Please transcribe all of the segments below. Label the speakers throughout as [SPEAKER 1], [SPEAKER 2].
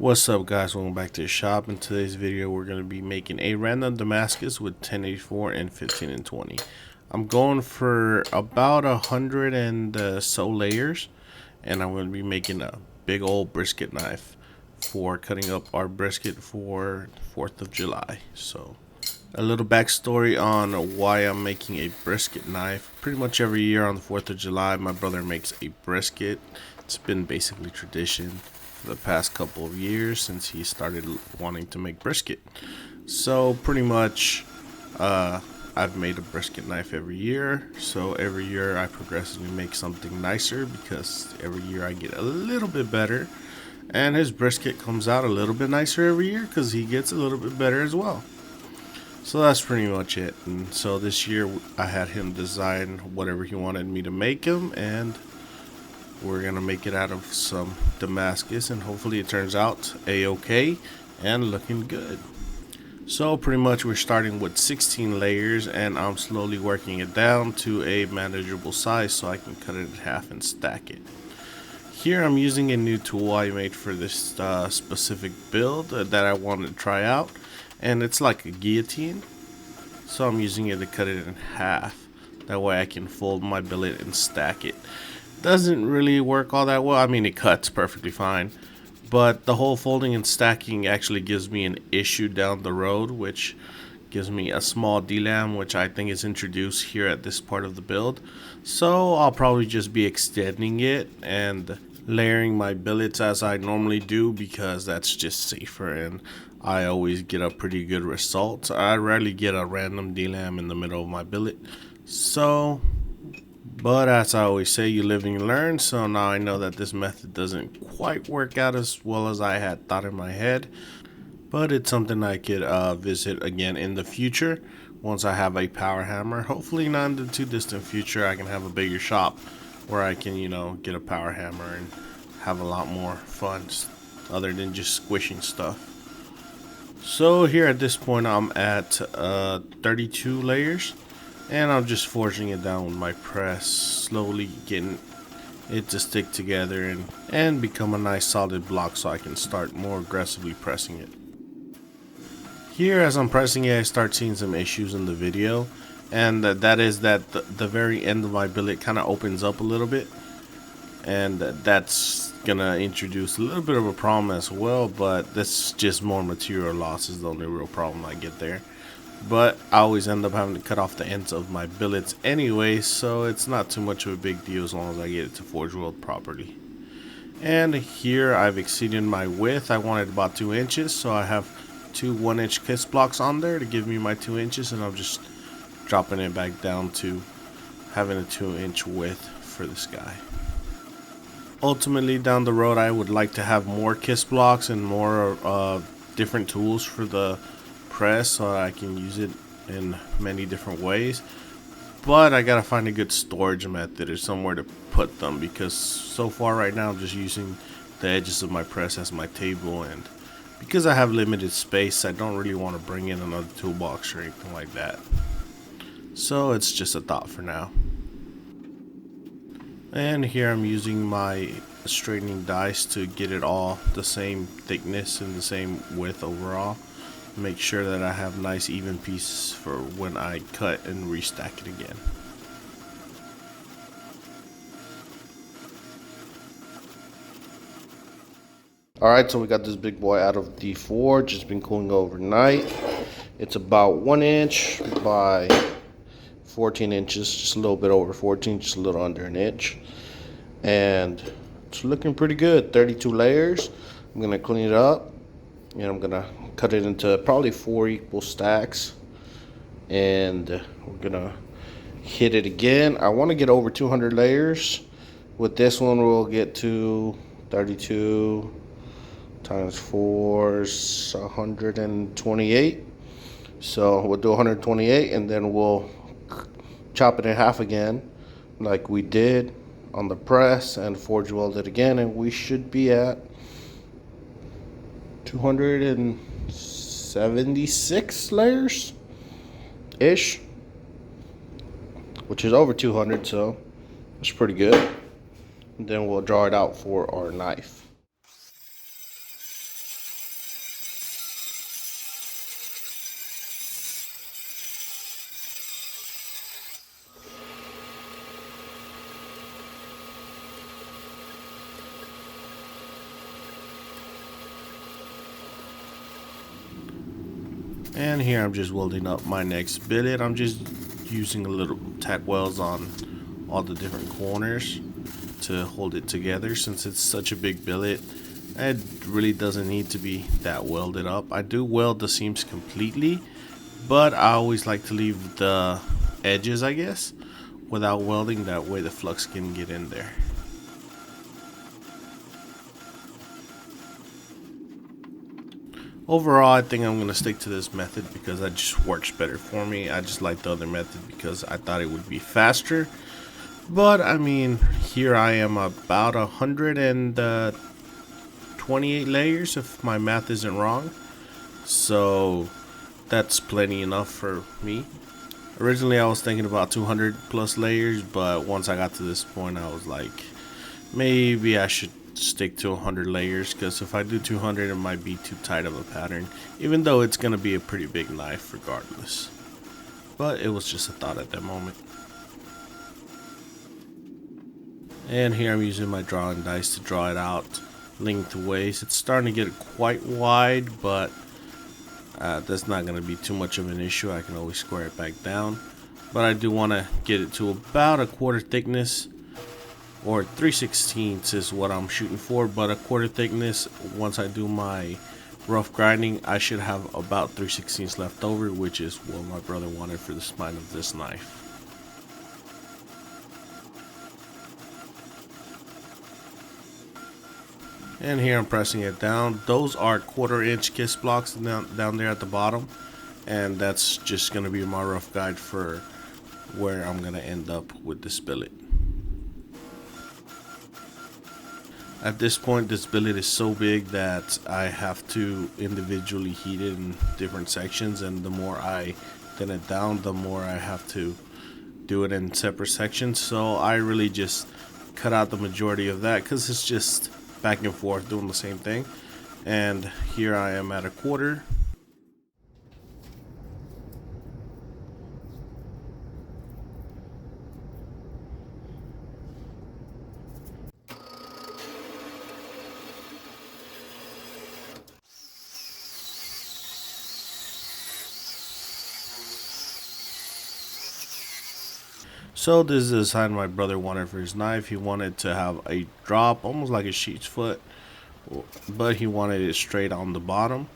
[SPEAKER 1] What's up, guys? Welcome back to the shop. In today's video we're going to be making a random Damascus with 1084 and 15 and 20. I'm going for about 100 and so layers, and I'm going to be making a big old brisket knife for cutting up our brisket for 4th of July. So a little backstory on why I'm making a brisket knife. Pretty much every year on the 4th of July my brother makes a brisket. It's been basically tradition the past couple of years since he started wanting to make brisket. So pretty much I've made a brisket knife every year, so every year I progressively make something nicer because every year I get a little bit better, and his brisket comes out a little bit nicer every year because he gets a little bit better as well. So that's pretty much it. And so this year I had him design whatever he wanted me to make him, and we're gonna make it out of some Damascus, and hopefully it turns out a-okay and looking good. So pretty much we're starting with 16 layers, and I'm slowly working it down to a manageable size so I can cut it in half and stack it. Here I'm using a new tool I made for this specific build that I wanted to try out, and it's like a guillotine. So I'm using it to cut it in half. That way I can fold my billet and stack it. Doesn't really work all that well. I mean, it cuts perfectly fine, but the whole folding and stacking actually gives me an issue down the road, which gives me a small delam, which I think is introduced here at this part of the build. So I'll probably just be extending it and layering my billets as I normally do, because that's just safer and I always get a pretty good result. I rarely get a random delam in the middle of my billet. But as I always say, you live and you learn. So now I know that this method doesn't quite work out as well as I had thought in my head, but it's something I could visit again in the future once I have a power hammer. Hopefully not in the too distant future. I can have a bigger shop where I can, get a power hammer and have a lot more fun other than just squishing stuff. So here at this point I'm at 32 layers. And I'm just forging it down with my press, slowly getting it to stick together and become a nice solid block so I can start more aggressively pressing it. Here as I'm pressing it, I start seeing some issues in the video, and that is that the very end of my billet kind of opens up a little bit, and that's gonna introduce a little bit of a problem as well, but that's just more material loss is the only real problem I get there. But I always end up having to cut off the ends of my billets anyway, so it's not too much of a big deal as long as I get it to forge weld properly. And here I've exceeded my width. I wanted about 2 inches, so I have 2 1-inch kiss blocks on there to give me my 2 inches, and I'm just dropping it back down to having a 2-inch width for this guy. Ultimately down the road I would like to have more kiss blocks and more different tools for the press so I can use it in many different ways, but I gotta find a good storage method or somewhere to put them, because so far right now I'm just using the edges of my press as my table, and because I have limited space I don't really want to bring in another toolbox or anything like that, so it's just a thought for now. And here I'm using my straightening dice to get it all the same thickness and the same width overall. Make sure that I have nice even pieces for when I cut and restack it again. Alright, so we got this big boy out of the forge. It's been cooling overnight. It's about 1 inch by 14 inches, just a little bit over 14, just a little under an inch. And it's looking pretty good. 32 layers. I'm gonna clean it up, and I'm gonna cut it into probably 4 equal stacks, and we're gonna hit it again. I want to get over 200 layers. With this one we'll get to 32 times 4 is 128, so we'll do 128, and then we'll chop it in half again like we did on the press and forge weld it again, and we should be at 276 layers ish, which is over 200, so it's pretty good. And then we'll draw it out for our knife. And here I'm just welding up my next billet. I'm just using a little tack welds on all the different corners to hold it together. Since it's such a big billet, it really doesn't need to be that welded up. I do weld the seams completely, but I always like to leave the edges, I guess, without welding. That way the flux can get in there. Overall, I think I'm going to stick to this method because that just works better for me. I just like the other method because I thought it would be faster. But, I mean, here I am about 128 layers if my math isn't wrong. So, that's plenty enough for me. Originally, I was thinking about 200 plus layers, but once I got to this point, I was like, maybe I should stick to 100 layers, because if I do 200 it might be too tight of a pattern, even though it's gonna be a pretty big knife regardless. But it was just a thought at that moment. And here I'm using my drawing dice to draw it out lengthways. It's starting to get quite wide, but that's not going to be too much of an issue. I can always square it back down, but I do want to get it to about a quarter thickness, or 3/16 is what I'm shooting for, but a quarter thickness. Once I do my rough grinding, I should have about 3/16 left over, which is what my brother wanted for the spine of this knife. And here I'm pressing it down. Those are 1/4 inch kiss blocks down there at the bottom, and that's just going to be my rough guide for where I'm going to end up with this billet. At this point, this billet is so big that I have to individually heat it in different sections, and the more I thin it down, the more I have to do it in separate sections. So I really just cut out the majority of that because it's just back and forth doing the same thing. And here I am at a quarter. So this is the design my brother wanted for his knife. He wanted to have a drop, almost like a sheep's foot, but he wanted it straight on the bottom.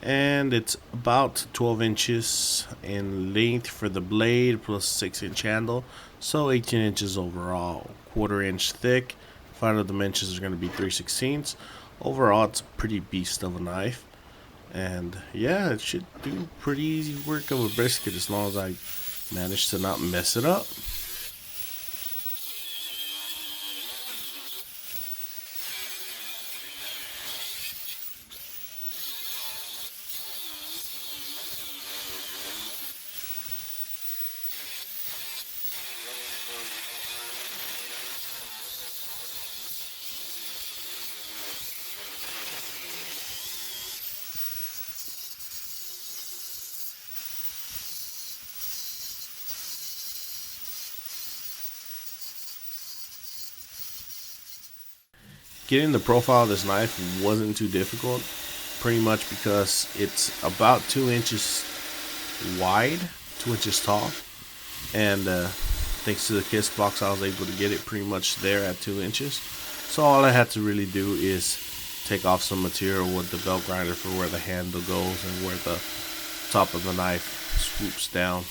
[SPEAKER 1] And it's about 12 inches in length for the blade, plus 6-inch handle, so 18 inches overall. 1/4 inch thick. Final dimensions are going to be 3/16. Overall, it's a pretty beast of a knife. And yeah, it should do pretty easy work of a brisket as long as I manage to not mess it up. Getting the profile of this knife wasn't too difficult, pretty much because it's about 2 inches wide, 2 inches tall, and thanks to the kiss box I was able to get it pretty much there at 2 inches. So all I had to really do is take off some material with the belt grinder for where the handle goes and where the top of the knife swoops down.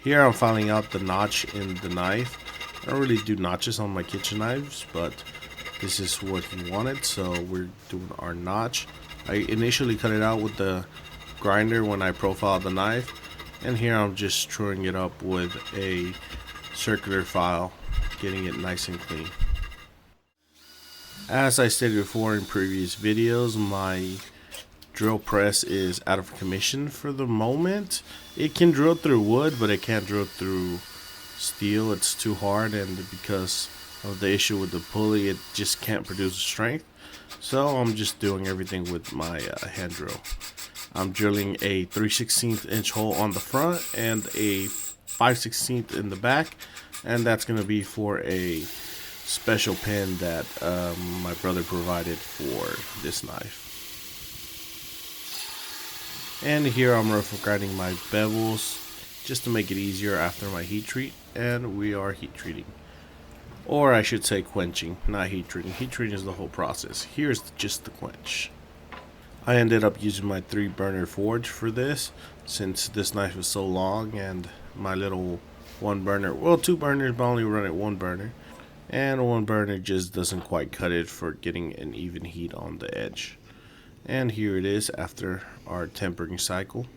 [SPEAKER 1] Here I'm filing out the notch in the knife. I don't really do notches on my kitchen knives, but this is what he wanted, so we're doing our notch. I initially cut it out with the grinder when I profiled the knife, and here I'm just truing it up with a circular file, getting it nice and clean. As I stated before in previous videos, my drill press is out of commission for the moment. It can drill through wood, but it can't drill through steel. It's too hard, and because of the issue with the pulley, it just can't produce strength. So I'm just doing everything with my hand drill. I'm drilling a 3/16 inch hole on the front and a 5/16 in the back, and that's going to be for a special pin that my brother provided for this knife. And here I'm rough grinding my bevels just to make it easier after my heat treat, and we are heat treating. Or I should say quenching, not heat treating. Heat treating is the whole process. Here's just the quench. I ended up using my 3-burner forge for this, since this knife is so long and my little 1-burner, well, 2 burners, but I only run it 1 burner. And 1 burner just doesn't quite cut it for getting an even heat on the edge. And here it is after our tempering cycle.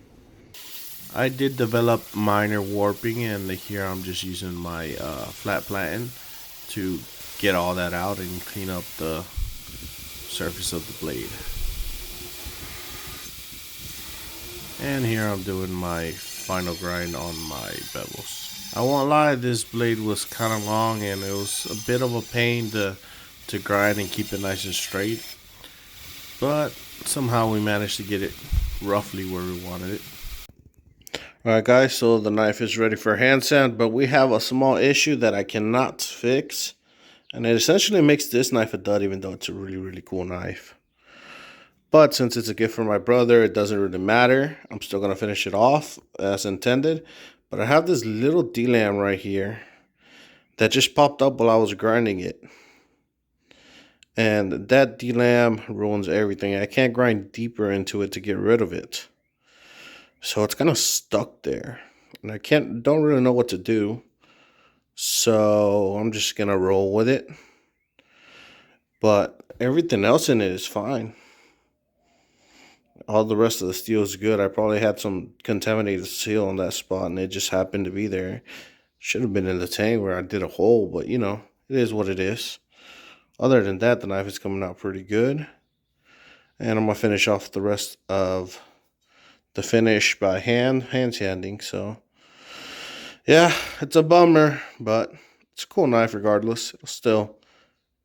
[SPEAKER 1] I did develop minor warping, and here I'm just using my flat platen to get all that out and clean up the surface of the blade. And here I'm doing my final grind on my bevels. I won't lie, this blade was kind of long and it was a bit of a pain to grind and keep it nice and straight, but somehow we managed to get it roughly where we wanted it. Alright guys, so the knife is ready for hand sand, but we have a small issue that I cannot fix, and it essentially makes this knife a dud, even though it's a really cool knife. But since it's a gift from my brother, it doesn't really matter. I'm still going to finish it off as intended, but I have this little D-lam right here that just popped up while I was grinding it. And that D-lam ruins everything. I can't grind deeper into it to get rid of it. So it's kind of stuck there, and I don't really know what to do. So I'm just gonna roll with it. But everything else in it is fine. All the rest of the steel is good. I probably had some contaminated steel on that spot, and it just happened to be there. Should have been in the tank where I did a hole, but you know, it is what it is. Other than that, the knife is coming out pretty good. And I'm gonna finish off the rest of the finish by hand sanding. So yeah, it's a bummer, but it's a cool knife regardless. It'll still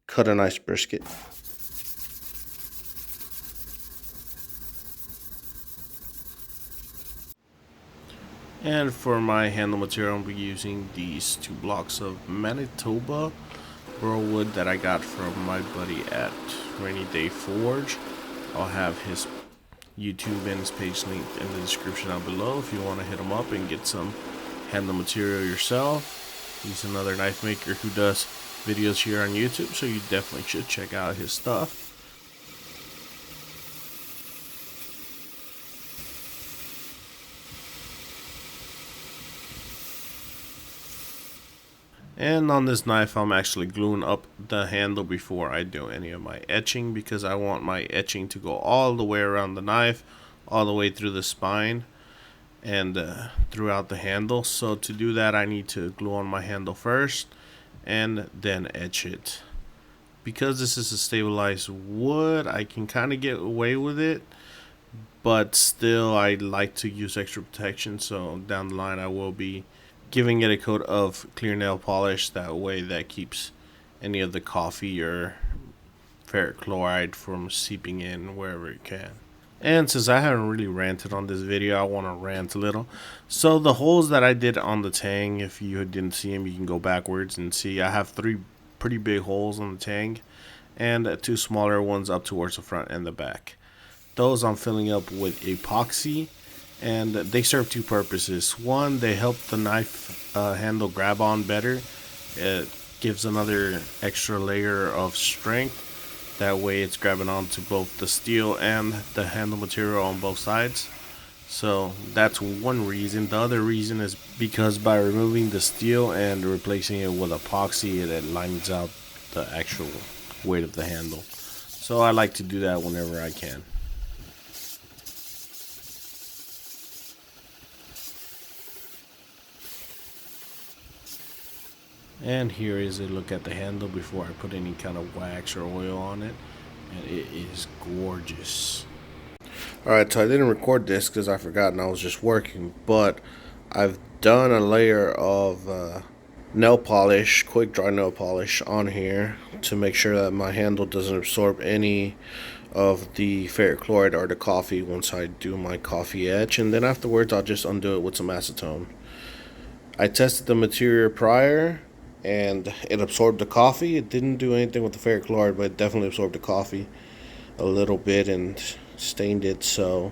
[SPEAKER 1] cut a nice brisket. And for my handle material, I'll be using these 2 blocks of Manitoba burl wood that I got from my buddy at Rainy Day Forge. I'll have his YouTube and his page linked in the description down below if you want to hit him up and get some handle material yourself. He's another knife maker who does videos here on YouTube, so you definitely should check out his stuff. And on this knife, I'm actually gluing up the handle before I do any of my etching, because I want my etching to go all the way around the knife, all the way through the spine and throughout the handle. So to do that, I need to glue on my handle first and then etch it. Because this is a stabilized wood, I can kind of get away with it, but still I like to use extra protection, so down the line I will be giving it a coat of clear nail polish. That way that keeps any of the coffee or ferric chloride from seeping in wherever it can. And since I haven't really ranted on this video, I want to rant a little. So the holes that I did on the tang, if you didn't see them, you can go backwards and see. I have 3 pretty big holes on the tang and 2 smaller ones up towards the front and the back. Those I'm filling up with epoxy, and they serve 2 purposes. One, they help the knife handle grab on better. It gives another extra layer of strength. That way it's grabbing onto both the steel and the handle material on both sides. So that's one reason. The other reason is because by removing the steel and replacing it with epoxy, it lines out the actual weight of the handle. So I like to do that whenever I can. And here is a look at the handle before I put any kind of wax or oil on it, and it is gorgeous. Alright, so I didn't record this because I forgot and I was just working, but I've done a layer of nail polish, quick dry nail polish on here to make sure that my handle doesn't absorb any of the ferric chloride or the coffee once I do my coffee etch, and then afterwards I'll just undo it with some acetone. I tested the material prior and it absorbed the coffee. It didn't do anything with the ferric chloride, but it definitely absorbed the coffee a little bit and stained it, so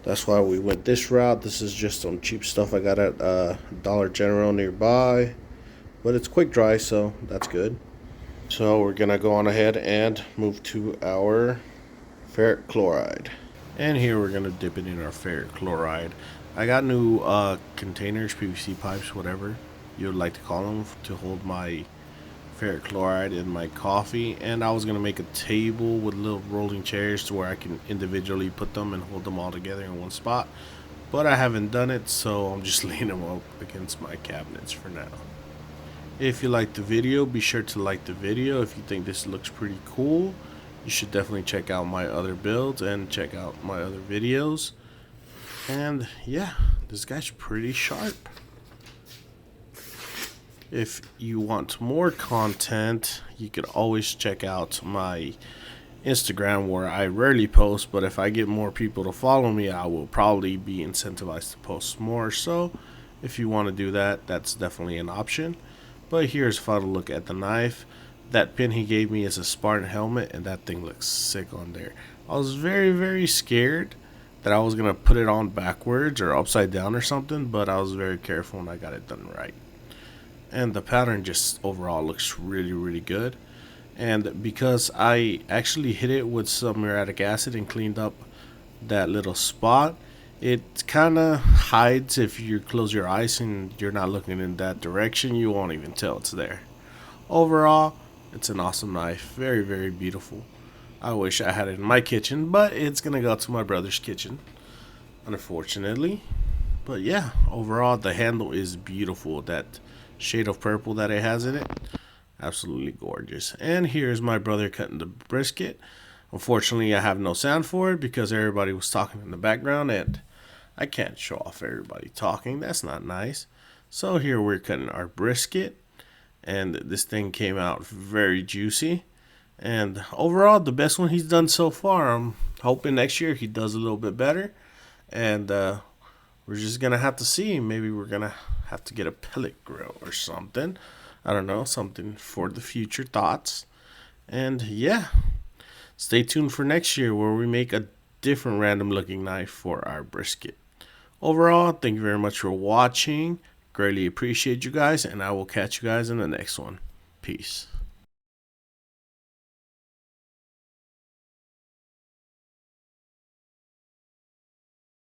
[SPEAKER 1] that's why we went this route. This is just some cheap stuff I got at Dollar General nearby, but it's quick dry, so that's good. So we're gonna go on ahead and move to our ferric chloride, and here we're gonna dip it in our ferric chloride. I got new containers, PVC pipes, whatever you would like to call them, to hold my ferric chloride in my coffee, and I was gonna make a table with little rolling chairs to where I can individually put them and hold them all together in one spot, but I haven't done it, so I'm just laying them up against my cabinets for now. If you like the video, be sure to like the video. If you think this looks pretty cool, you should definitely check out my other builds and check out my other videos. And yeah, this guy's pretty sharp. If you want more content, you could always check out my Instagram, where I rarely post, but if I get more people to follow me, I will probably be incentivized to post more. So if you want to do that, that's definitely an option. But here's a final look at the knife. That pin he gave me is a Spartan helmet, and that thing looks sick on there. I was very scared that I was going to put it on backwards or upside down or something, but I was very careful and I got it done right. And the pattern just overall looks really good. And because I actually hit it with some muriatic acid and cleaned up that little spot, it kind of hides. If you close your eyes and you're not looking in that direction, you won't even tell it's there. Overall, it's an awesome knife. Very beautiful. I wish I had it in my kitchen, but it's gonna go to my brother's kitchen, unfortunately. But yeah, overall the handle is beautiful. That shade of purple that it has in it, absolutely gorgeous. And here's my brother cutting the brisket. Unfortunately, I have no sound for it because everybody was talking in the background, and I can't show off everybody talking. That's not nice. So here we're cutting our brisket, and this thing came out very juicy. And overall, the best one he's done so far. I'm hoping next year he does a little bit better. And we're just going to have to see. Maybe we're going to have to get a pellet grill or something. I don't know, something for the future thoughts. And yeah, stay tuned for next year where we make a different random looking knife for our brisket. Overall, thank you very much for watching. Greatly appreciate you guys, and I will catch you guys in the next one. Peace.